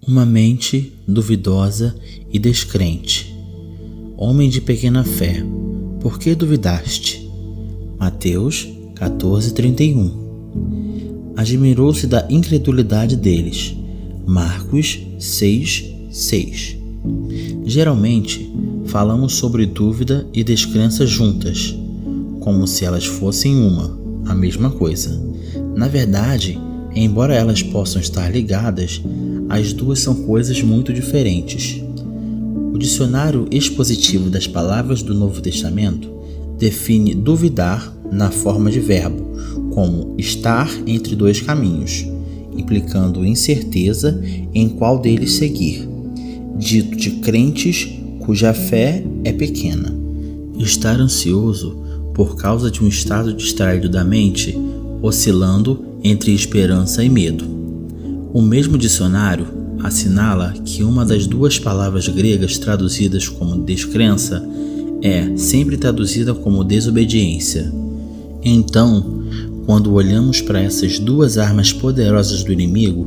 Uma mente duvidosa e descrente. Homem de pequena fé, por que duvidaste? Mateus 14:31. Admirou-se da incredulidade deles. Marcos 6:6. Geralmente, falamos sobre dúvida e descrença juntas, como se elas fossem a mesma coisa. Na verdade, embora elas possam estar ligadas, as duas são coisas muito diferentes. O dicionário expositivo das palavras do Novo Testamento define duvidar na forma de verbo, como estar entre dois caminhos, implicando incerteza em qual deles seguir, dito de crentes cuja fé é pequena. Estar ansioso por causa de um estado distraído da mente, oscilando entre esperança e medo. O mesmo dicionário assinala que uma das duas palavras gregas traduzidas como descrença é sempre traduzida como desobediência. Então, quando olhamos para essas duas armas poderosas do inimigo,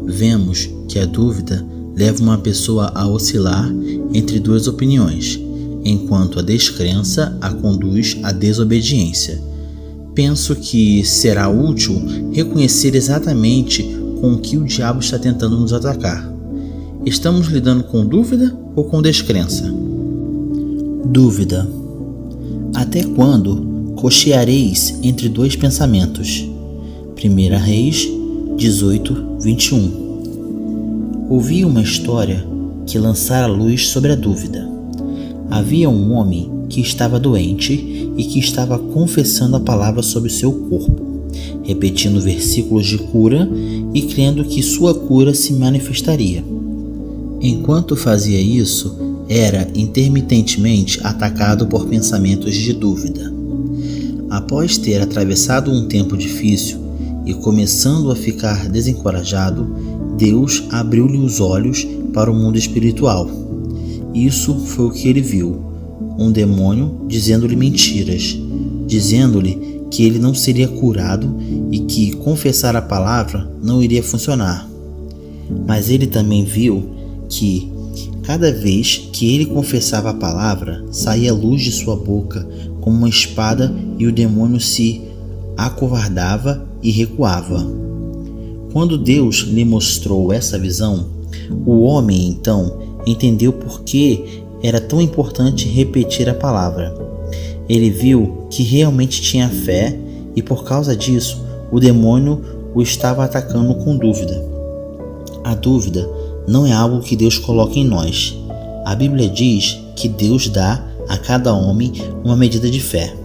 vemos que a dúvida leva uma pessoa a oscilar entre duas opiniões, enquanto a descrença a conduz à desobediência. Penso que será útil reconhecer exatamente com o que o diabo está tentando nos atacar. Estamos lidando com dúvida ou com descrença? Dúvida. Até quando cocheareis entre dois pensamentos? 1 Reis 18:21. Ouvi uma história que lançara luz sobre a dúvida. Havia um homem que estava doente e que estava confessando a palavra sobre seu corpo, repetindo versículos de cura e crendo que sua cura se manifestaria. Enquanto fazia isso, era intermitentemente atacado por pensamentos de dúvida. Após ter atravessado um tempo difícil e começando a ficar desencorajado, Deus abriu-lhe os olhos para o mundo espiritual. Isso foi o que ele viu: um demônio dizendo-lhe mentiras, dizendo-lhe que ele não seria curado e que confessar a palavra não iria funcionar. Mas ele também viu que, cada vez que ele confessava a palavra, saía luz de sua boca como uma espada e o demônio se acovardava e recuava. Quando Deus lhe mostrou essa visão, o homem então entendeu por que era tão importante repetir a palavra. Ele viu que realmente tinha fé e por causa disso o demônio o estava atacando com dúvida. A dúvida não é algo que Deus coloca em nós. A Bíblia diz que Deus dá a cada homem uma medida de fé.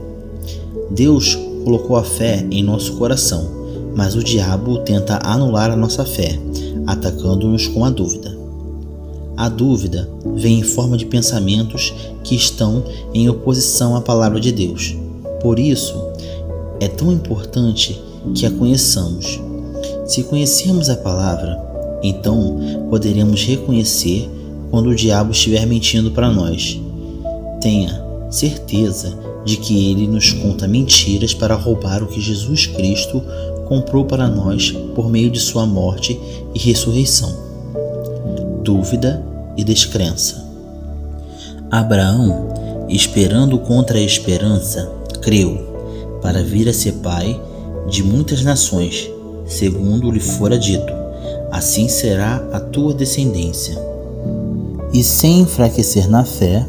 Deus colocou a fé em nosso coração, mas o diabo tenta anular a nossa fé, atacando-nos com a dúvida. A dúvida vem em forma de pensamentos que estão em oposição à palavra de Deus. Por isso, é tão importante que a conheçamos. Se conhecermos a palavra, então poderemos reconhecer quando o diabo estiver mentindo para nós. Tenha certeza de que ele nos conta mentiras para roubar o que Jesus Cristo comprou para nós por meio de sua morte e ressurreição. Dúvida e descrença. Abraão, esperando contra a esperança, creu, para vir a ser pai de muitas nações, segundo lhe fora dito: assim será a tua descendência. E sem enfraquecer na fé,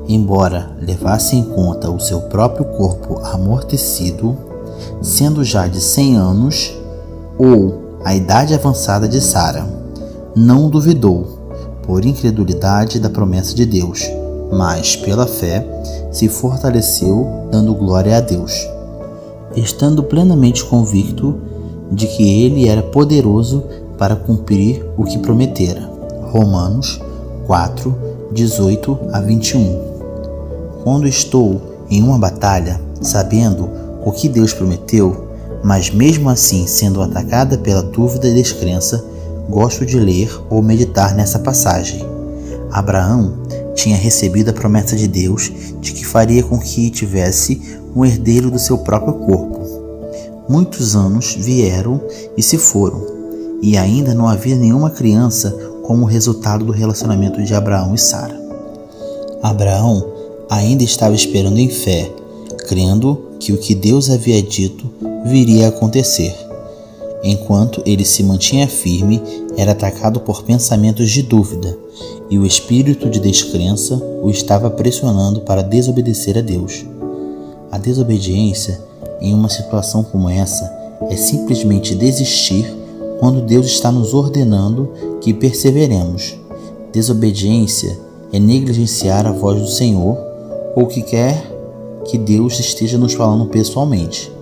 embora levasse em conta o seu próprio corpo amortecido, sendo já de 100 anos, ou a idade avançada de Sara, não duvidou, por incredulidade da promessa de Deus, mas pela fé se fortaleceu, dando glória a Deus, estando plenamente convicto de que ele era poderoso para cumprir o que prometera. Romanos 4:18-21. Quando estou em uma batalha, sabendo o que Deus prometeu, mas mesmo assim sendo atacada pela dúvida e descrença, gosto de ler ou meditar nessa passagem. Abraão tinha recebido a promessa de Deus de que faria com que tivesse um herdeiro do seu próprio corpo. Muitos anos vieram e se foram, e ainda não havia nenhuma criança como resultado do relacionamento de Abraão e Sara. Abraão ainda estava esperando em fé, crendo que o que Deus havia dito viria a acontecer. Enquanto ele se mantinha firme, era atacado por pensamentos de dúvida, e o espírito de descrença o estava pressionando para desobedecer a Deus. A desobediência em uma situação como essa é simplesmente desistir quando Deus está nos ordenando que perseveremos. Desobediência é negligenciar a voz do Senhor ou que quer que Deus esteja nos falando pessoalmente,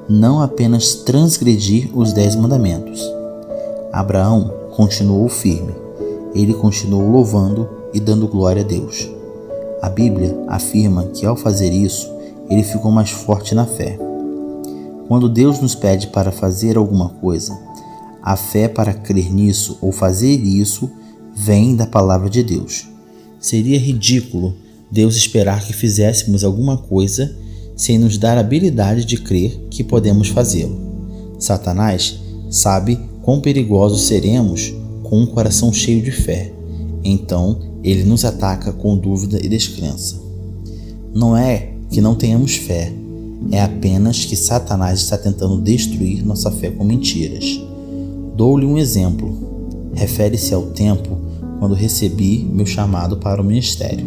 não apenas transgredir os 10 mandamentos. Abraão continuou firme. Ele continuou louvando e dando glória a Deus. A Bíblia afirma que ao fazer isso, ele ficou mais forte na fé. Quando Deus nos pede para fazer alguma coisa, a fé para crer nisso ou fazer isso vem da palavra de Deus. Seria ridículo Deus esperar que fizéssemos alguma coisa sem nos dar a habilidade de crer que podemos fazê-lo. Satanás sabe quão perigosos seremos com um coração cheio de fé. Então, ele nos ataca com dúvida e descrença. Não é que não tenhamos fé, é apenas que Satanás está tentando destruir nossa fé com mentiras. Dou-lhe um exemplo. Refere-se ao tempo quando recebi meu chamado para o ministério.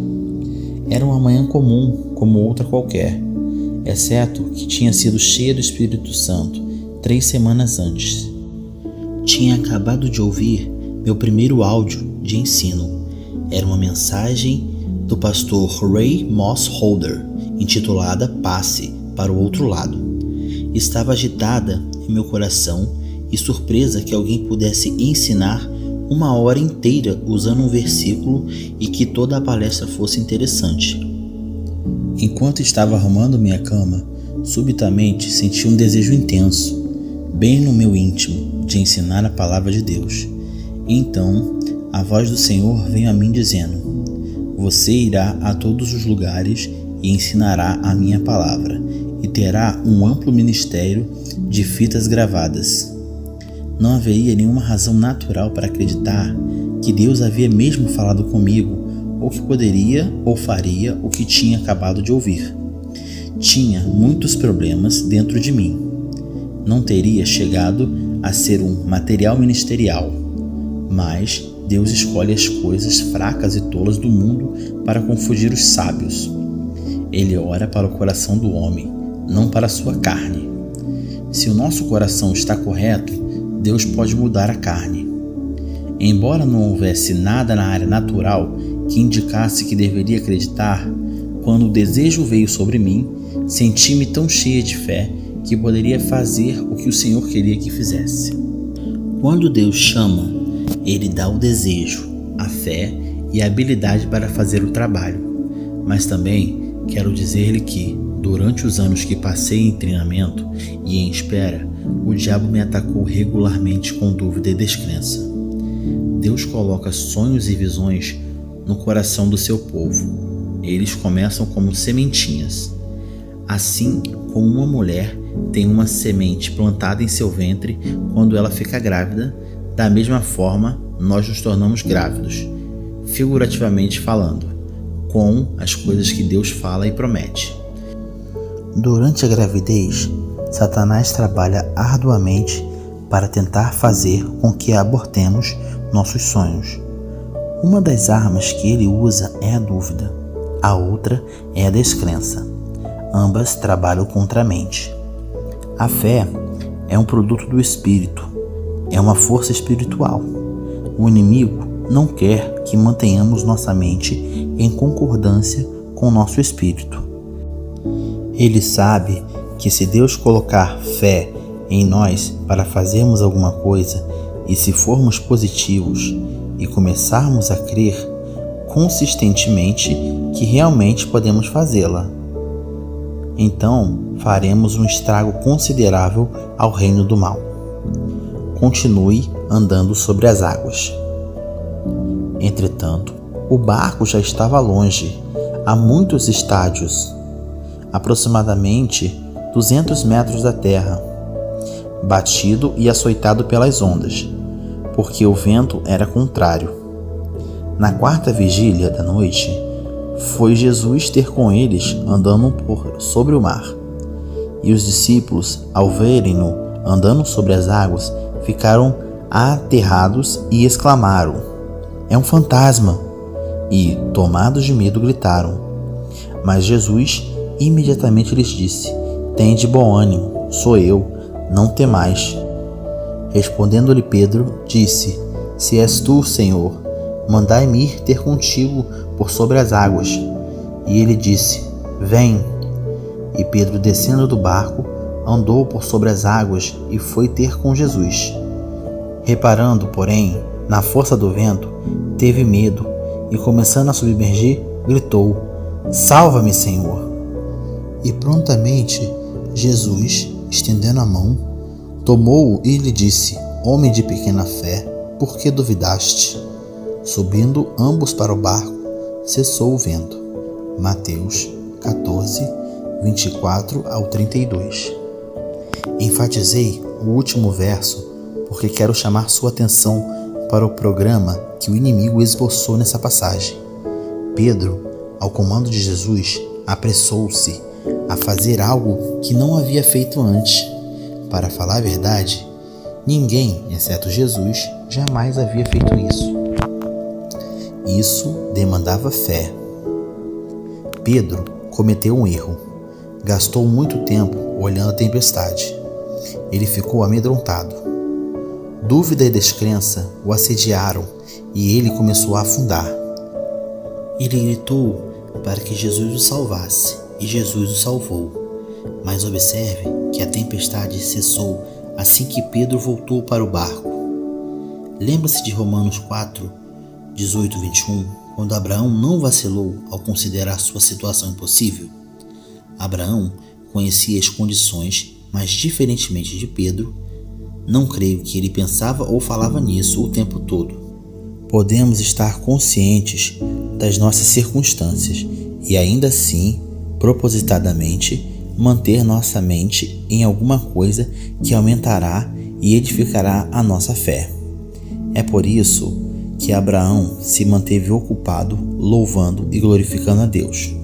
Era uma manhã comum, como outra qualquer, exceto que tinha sido cheia do Espírito Santo 3 semanas antes. Tinha acabado de ouvir meu primeiro áudio de ensino. Era uma mensagem do pastor Ray Moss Holder, intitulada Passe para o Outro Lado. Estava agitada em meu coração e surpresa que alguém pudesse ensinar 1 hora inteira usando um versículo e que toda a palestra fosse interessante. Enquanto estava arrumando minha cama, subitamente senti um desejo intenso, bem no meu íntimo, de ensinar a palavra de Deus. Então, a voz do Senhor veio a mim dizendo: Você irá a todos os lugares e ensinará a minha palavra, e terá um amplo ministério de fitas gravadas. Não haveria nenhuma razão natural para acreditar que Deus havia mesmo falado comigo, ou que poderia ou faria o que tinha acabado de ouvir. Tinha muitos problemas dentro de mim. Não teria chegado a ser um material ministerial, mas Deus escolhe as coisas fracas e tolas do mundo para confundir os sábios. Ele ora para o coração do homem, não para a sua carne. Se o nosso coração está correto, Deus pode mudar a carne. Embora não houvesse nada na área natural que indicasse que deveria acreditar, quando o desejo veio sobre mim, senti-me tão cheia de fé que poderia fazer o que o Senhor queria que fizesse. Quando Deus chama, Ele dá o desejo, a fé e a habilidade para fazer o trabalho. Mas também quero dizer-lhe que, durante os anos que passei em treinamento e em espera, o diabo me atacou regularmente com dúvida e descrença. Deus coloca sonhos e visões no coração do seu povo. Eles começam como sementinhas. Assim como uma mulher tem uma semente plantada em seu ventre quando ela fica grávida, da mesma forma nós nos tornamos grávidos, figurativamente falando, com as coisas que Deus fala e promete. Durante a gravidez, Satanás trabalha arduamente para tentar fazer com que abortemos nossos sonhos. Uma das armas que ele usa é a dúvida, a outra é a descrença. Ambas trabalham contra a mente. A fé é um produto do Espírito, é uma força espiritual. O inimigo não quer que mantenhamos nossa mente em concordância com nosso espírito. Ele sabe que se Deus colocar fé em nós para fazermos alguma coisa, e se formos positivos e começarmos a crer consistentemente que realmente podemos fazê-la, então faremos um estrago considerável ao reino do mal. Continue andando sobre as águas. Entretanto, o barco já estava longe, a muitos estádios, aproximadamente 200 metros da terra, batido e açoitado pelas ondas. porque o vento era contrário. Na quarta vigília da noite, foi Jesus ter com eles andando sobre o mar. E os discípulos, ao verem-no andando sobre as águas, ficaram aterrados e exclamaram: "É um fantasma!" E, tomados de medo, gritaram. Mas Jesus imediatamente lhes disse: "Tende bom ânimo, sou eu, não temais." Respondendo-lhe Pedro, disse: "Se és tu, Senhor, mandai-me ir ter contigo por sobre as águas." E ele disse: "Vem." E Pedro, descendo do barco, andou por sobre as águas e foi ter com Jesus. Reparando, porém, na força do vento, teve medo e, começando a submergir, gritou: "Salva-me, Senhor!" E prontamente Jesus, estendendo a mão, tomou-o e lhe disse: "Homem de pequena fé, por que duvidaste?" Subindo ambos para o barco, cessou o vento. Mateus 14, 24 ao 32. Enfatizei o último verso porque quero chamar sua atenção para o programa que o inimigo esboçou nessa passagem. Pedro, ao comando de Jesus, apressou-se a fazer algo que não havia feito antes. Para falar a verdade, ninguém, exceto Jesus, jamais havia feito isso. Isso demandava fé. Pedro cometeu um erro. Gastou muito tempo olhando a tempestade. Ele ficou amedrontado. Dúvida e descrença o assediaram e ele começou a afundar. Ele gritou para que Jesus o salvasse e Jesus o salvou. Mas observe que a tempestade cessou assim que Pedro voltou para o barco. Lembra-se de Romanos 4, 18 e 21, quando Abraão não vacilou ao considerar sua situação impossível? Abraão conhecia as condições, mas diferentemente de Pedro, não creio que ele pensava ou falava nisso o tempo todo. Podemos estar conscientes das nossas circunstâncias e ainda assim, propositadamente, manter nossa mente em alguma coisa que aumentará e edificará a nossa fé. É por isso que Abraão se manteve ocupado, louvando e glorificando a Deus.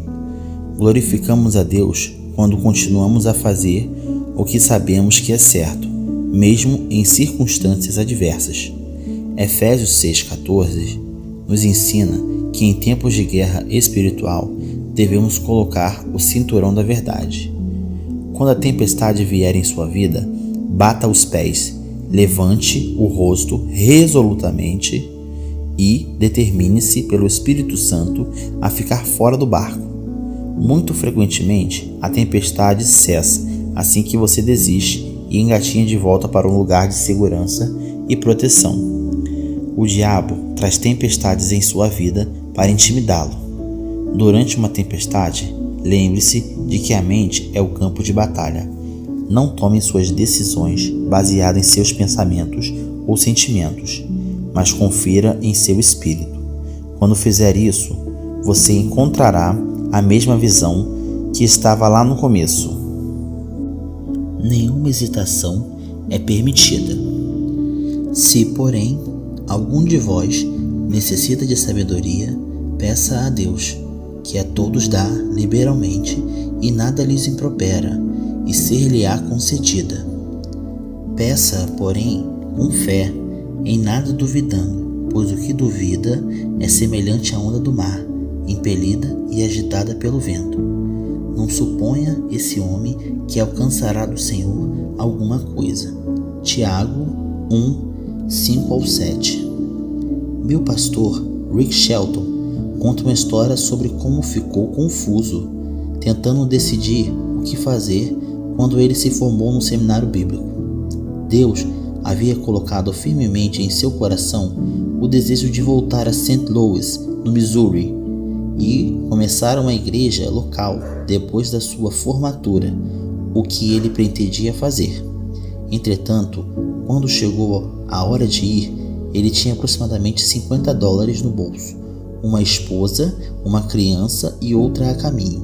Glorificamos a Deus quando continuamos a fazer o que sabemos que é certo, mesmo em circunstâncias adversas. Efésios 6,14 nos ensina que em tempos de guerra espiritual devemos colocar o cinturão da verdade. Quando a tempestade vier em sua vida, bata os pés, levante o rosto resolutamente e determine-se pelo Espírito Santo a ficar fora do barco. Muito frequentemente, a tempestade cessa assim que você desiste e engatinha de volta para um lugar de segurança e proteção. O diabo traz tempestades em sua vida para intimidá-lo. Durante uma tempestade, lembre-se de que a mente é o campo de batalha. Não tome suas decisões baseadas em seus pensamentos ou sentimentos, mas confira em seu espírito. Quando fizer isso, você encontrará a mesma visão que estava lá no começo. Nenhuma hesitação é permitida. Se, porém, algum de vós necessita de sabedoria, peça a Deus, que a todos dá liberalmente e nada lhes impropera, e ser-lhe-á concedida. Peça, porém, com fé, em nada duvidando, pois o que duvida é semelhante à onda do mar, impelida e agitada pelo vento. Não suponha esse homem que alcançará do Senhor alguma coisa. Tiago 1, 5 ao 7. Meu pastor, Rick Shelton, conta uma história sobre como ficou confuso, tentando decidir o que fazer quando ele se formou no seminário bíblico. Deus havia colocado firmemente em seu coração o desejo de voltar a St. Louis, no Missouri, e começar uma igreja local depois da sua formatura, o que ele pretendia fazer. Entretanto, quando chegou a hora de ir, ele tinha aproximadamente $50 no bolso, uma esposa, uma criança e outra a caminho.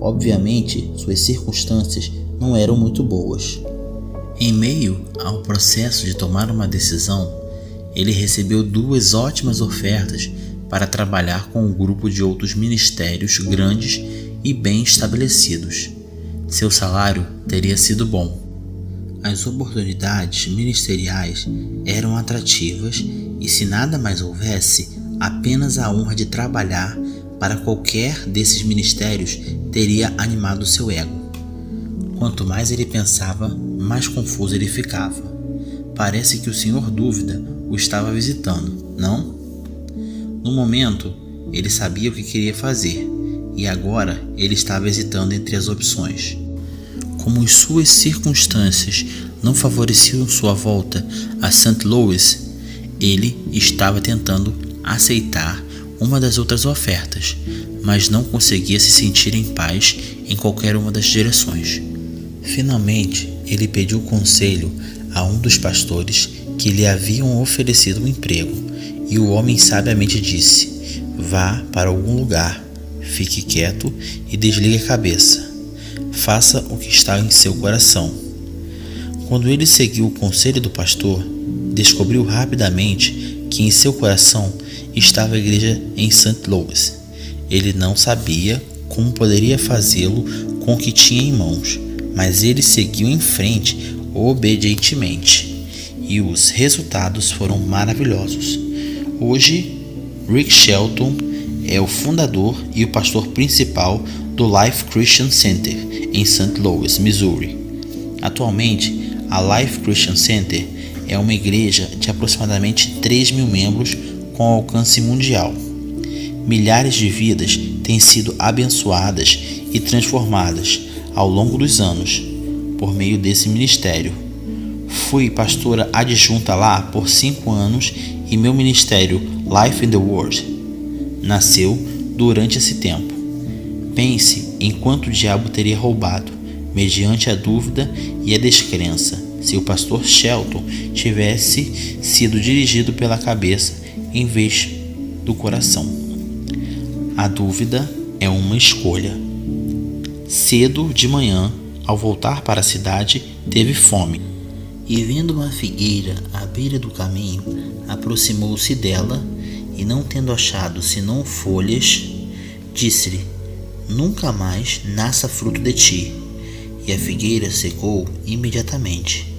Obviamente, suas circunstâncias não eram muito boas. Em meio ao processo de tomar uma decisão, ele recebeu 2 ótimas ofertas para trabalhar com um grupo de outros ministérios grandes e bem estabelecidos. Seu salário teria sido bom. As oportunidades ministeriais eram atrativas e, se nada mais houvesse, apenas a honra de trabalhar para qualquer desses ministérios teria animado seu ego. Quanto mais ele pensava, mais confuso ele ficava. Parece que o Senhor Dúvida o estava visitando, não? No momento, ele sabia o que queria fazer, e agora ele estava hesitando entre as opções. Como as suas circunstâncias não favoreciam sua volta a St. Louis, ele estava tentando aceitar uma das outras ofertas, mas não conseguia se sentir em paz em qualquer uma das direções. Finalmente, ele pediu conselho a um dos pastores que lhe haviam oferecido um emprego, e o homem sabiamente disse: vá para algum lugar, fique quieto e desligue a cabeça. Faça o que está em seu coração. Quando ele seguiu o conselho do pastor, descobriu rapidamente que em seu coração estava a igreja em St. Louis. Ele não sabia como poderia fazê-lo com o que tinha em mãos, mas ele seguiu em frente obedientemente, e os resultados foram maravilhosos. Hoje, Rick Shelton é o fundador e o pastor principal do Life Christian Center em St. Louis, Missouri. Atualmente, a Life Christian Center é uma igreja de aproximadamente 3.000 membros com alcance mundial. Milhares de vidas têm sido abençoadas e transformadas ao longo dos anos por meio desse ministério. Fui pastora adjunta lá por 5 anos e meu ministério Life in the World nasceu durante esse tempo. Pense em quanto o diabo teria roubado, mediante a dúvida e a descrença, se o pastor Shelton tivesse sido dirigido pela cabeça em vez do coração. A dúvida é uma escolha. Cedo de manhã, ao voltar para a cidade, teve fome. E vendo uma figueira à beira do caminho, aproximou-se dela, e não tendo achado senão folhas, disse-lhe: nunca mais nasça fruto de ti. E a figueira secou imediatamente.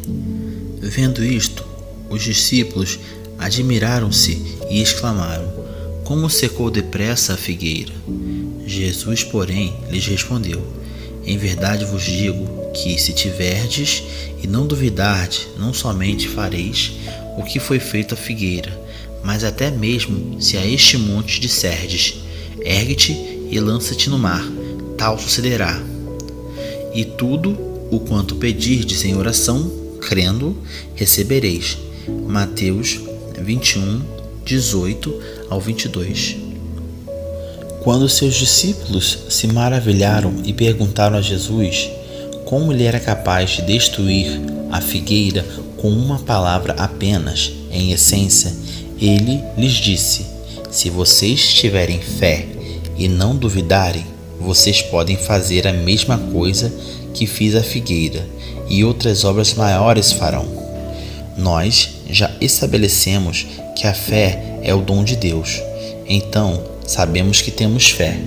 Vendo isto, os discípulos admiraram-se e exclamaram: como secou depressa a figueira? Jesus, porém, lhes respondeu: em verdade vos digo que, se tiverdes e não duvidardes, não somente fareis o que foi feito à figueira, mas até mesmo se a este monte disserdes: ergue-te e lança-te no mar, tal sucederá. E tudo o quanto pedirdes em oração, crendo, recebereis. Mateus 21, 18 ao 22. Quando seus discípulos se maravilharam e perguntaram a Jesus como ele era capaz de destruir a figueira com uma palavra apenas, em essência, ele lhes disse: se vocês tiverem fé e não duvidarem, vocês podem fazer a mesma coisa que fiz à figueira, e outras obras maiores farão. Nós já estabelecemos que a fé é o dom de Deus, então sabemos que temos fé.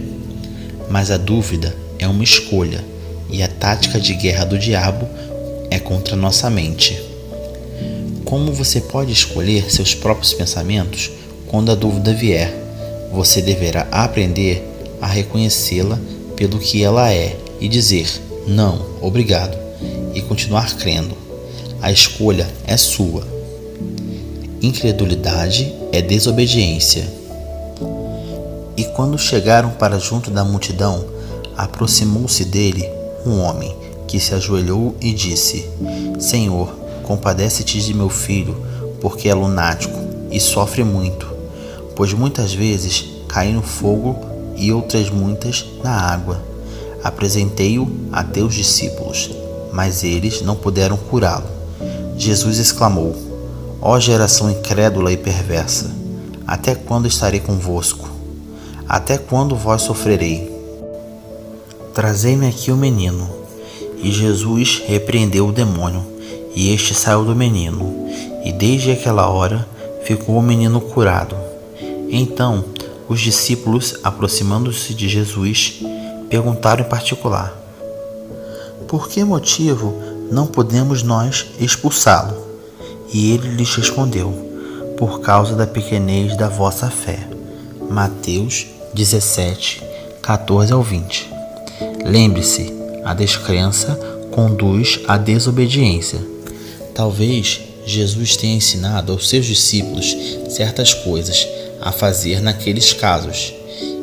Mas a dúvida é uma escolha, e a tática de guerra do diabo é contra nossa mente. Como você pode escolher seus próprios pensamentos quando a dúvida vier? Você deverá aprender a reconhecê-la pelo que ela é e dizer: não, obrigado, e continuar crendo. A escolha é sua. Incredulidade é desobediência. E quando chegaram para junto da multidão, aproximou-se dele um homem que se ajoelhou e disse: Senhor, compadece-te de meu filho, porque é lunático e sofre muito, pois muitas vezes cai no fogo e outras muitas na água. Apresentei-o a teus discípulos, mas eles não puderam curá-lo. Jesus exclamou: Ó geração incrédula e perversa, até quando estarei convosco? Até quando vós sofrerei? Trazei-me aqui o menino. E Jesus repreendeu o demônio, e este saiu do menino, e desde aquela hora ficou o menino curado. Então, os discípulos, aproximando-se de Jesus, perguntaram em particular: por que motivo não podemos nós expulsá-lo? E ele lhes respondeu: por causa da pequenez da vossa fé. Mateus 17, 14 ao 20. Lembre-se, a descrença conduz à desobediência. Talvez Jesus tenha ensinado aos seus discípulos certas coisas a fazer naqueles casos,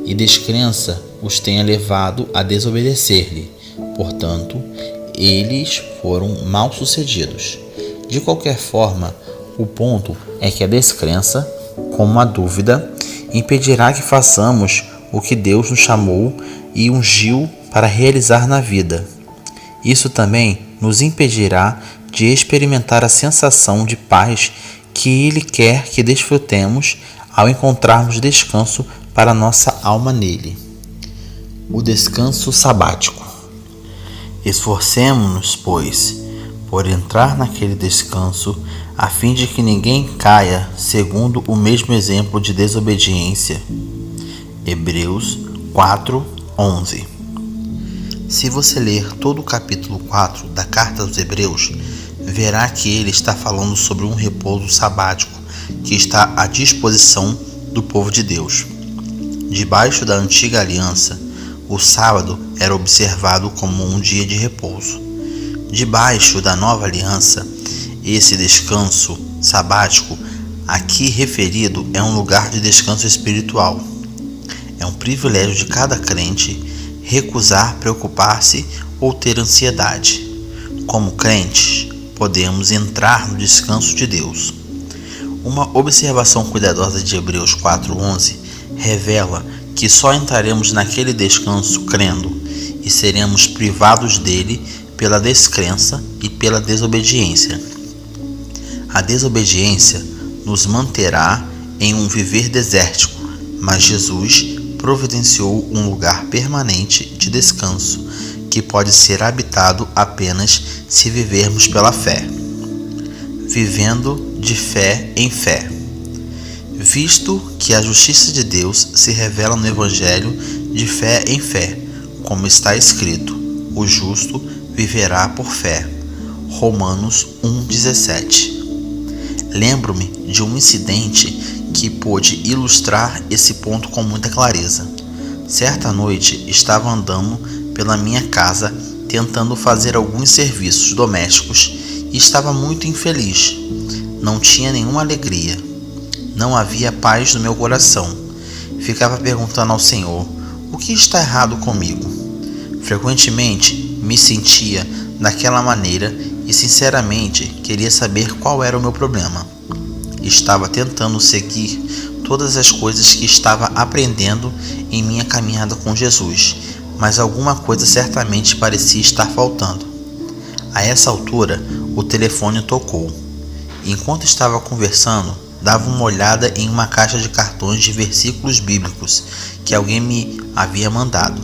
e descrença os tenha levado a desobedecer-lhe. Portanto, eles foram mal sucedidos. De qualquer forma, o ponto é que a descrença, como a dúvida, impedirá que façamos o que Deus nos chamou e ungiu para realizar na vida. Isso também nos impedirá de experimentar a sensação de paz que Ele quer que desfrutemos ao encontrarmos descanso para nossa alma nele. O descanso sabático. Esforcemo-nos, pois, por entrar naquele descanso, a fim de que ninguém caia segundo o mesmo exemplo de desobediência. Hebreus 4:11. Se você ler todo o capítulo 4 da Carta aos Hebreus, verá que ele está falando sobre um repouso sabático que está à disposição do povo de Deus. Debaixo da antiga aliança, o sábado era observado como um dia de repouso. Debaixo da nova aliança, esse descanso sabático aqui referido é um lugar de descanso espiritual. É um privilégio de cada crente recusar preocupar-se ou ter ansiedade. Como crentes, podemos entrar no descanso de Deus. Uma observação cuidadosa de Hebreus 4:11 revela que só entraremos naquele descanso crendo e seremos privados dele pela descrença e pela desobediência. A desobediência nos manterá em um viver desértico, mas Jesus providenciou um lugar permanente de descanso que pode ser habitado apenas se vivermos pela fé. Vivendo de fé em fé. Visto que a justiça de Deus se revela no Evangelho de fé em fé, como está escrito: o justo viverá por fé. Romanos 1:17. Lembro-me de um incidente que pôde ilustrar esse ponto com muita clareza. Certa noite estava andando pela minha casa tentando fazer alguns serviços domésticos e estava muito infeliz. Não tinha nenhuma alegria. Não havia paz no meu coração. Ficava perguntando ao Senhor: o que está errado comigo? Frequentemente me sentia daquela maneira e sinceramente queria saber qual era o meu problema. Estava tentando seguir todas as coisas que estava aprendendo em minha caminhada com Jesus, mas alguma coisa certamente parecia estar faltando. A essa altura, o telefone tocou. Enquanto estava conversando, dava uma olhada em uma caixa de cartões de versículos bíblicos que alguém me havia mandado.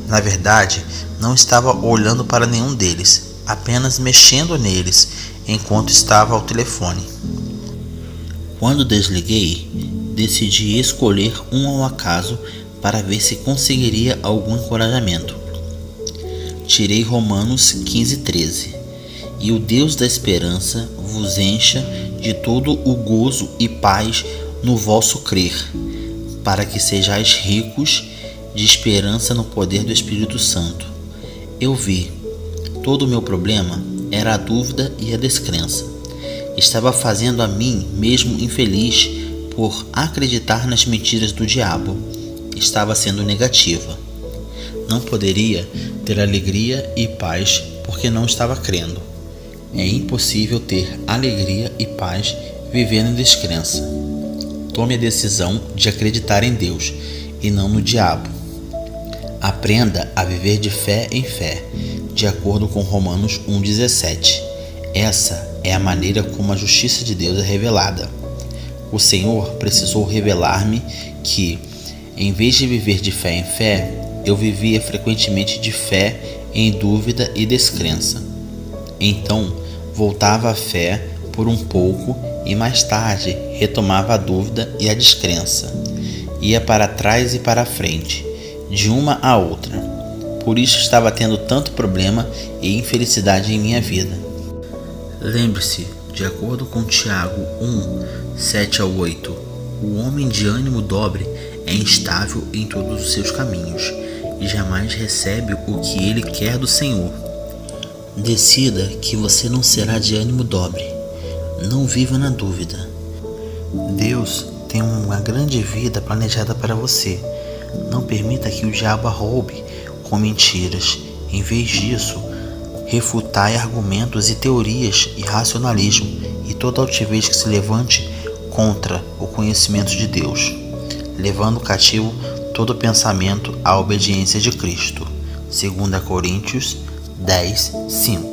Na verdade, não estava olhando para nenhum deles, apenas mexendo neles enquanto estava ao telefone. Quando desliguei, decidi escolher um ao acaso para ver se conseguiria algum encorajamento. Tirei Romanos 15:13. E o Deus da esperança vos encha de todo o gozo e paz no vosso crer, para que sejais ricos de esperança no poder do Espírito Santo. Eu vi, todo o meu problema era a dúvida e a descrença. Estava fazendo a mim mesmo infeliz por acreditar nas mentiras do diabo. Estava sendo negativa. Não poderia ter alegria e paz porque não estava crendo. É impossível ter alegria e paz vivendo em descrença. Tome a decisão de acreditar em Deus e não no diabo. Aprenda a viver de fé em fé, de acordo com Romanos 1:17. Essa é a maneira como a justiça de Deus é revelada. O Senhor precisou revelar-me que, em vez de viver de fé em fé, eu vivia frequentemente de fé em dúvida e descrença. Então, voltava à fé por um pouco e mais tarde retomava a dúvida e a descrença. Ia para trás e para frente, de uma a outra. Por isso estava tendo tanto problema e infelicidade em minha vida. Lembre-se, de acordo com Tiago 1, 7 ao 8, o homem de ânimo dobre é instável em todos os seus caminhos e jamais recebe o que ele quer do Senhor. Decida que você não será de ânimo dobre. Não viva na dúvida. Deus tem uma grande vida planejada para você. Não permita que o diabo a roube com mentiras. Em vez disso, refutai argumentos e teorias e racionalismo e toda altivez que se levante contra o conhecimento de Deus, levando cativo todo pensamento à obediência de Cristo. 2 Coríntios 10, 5.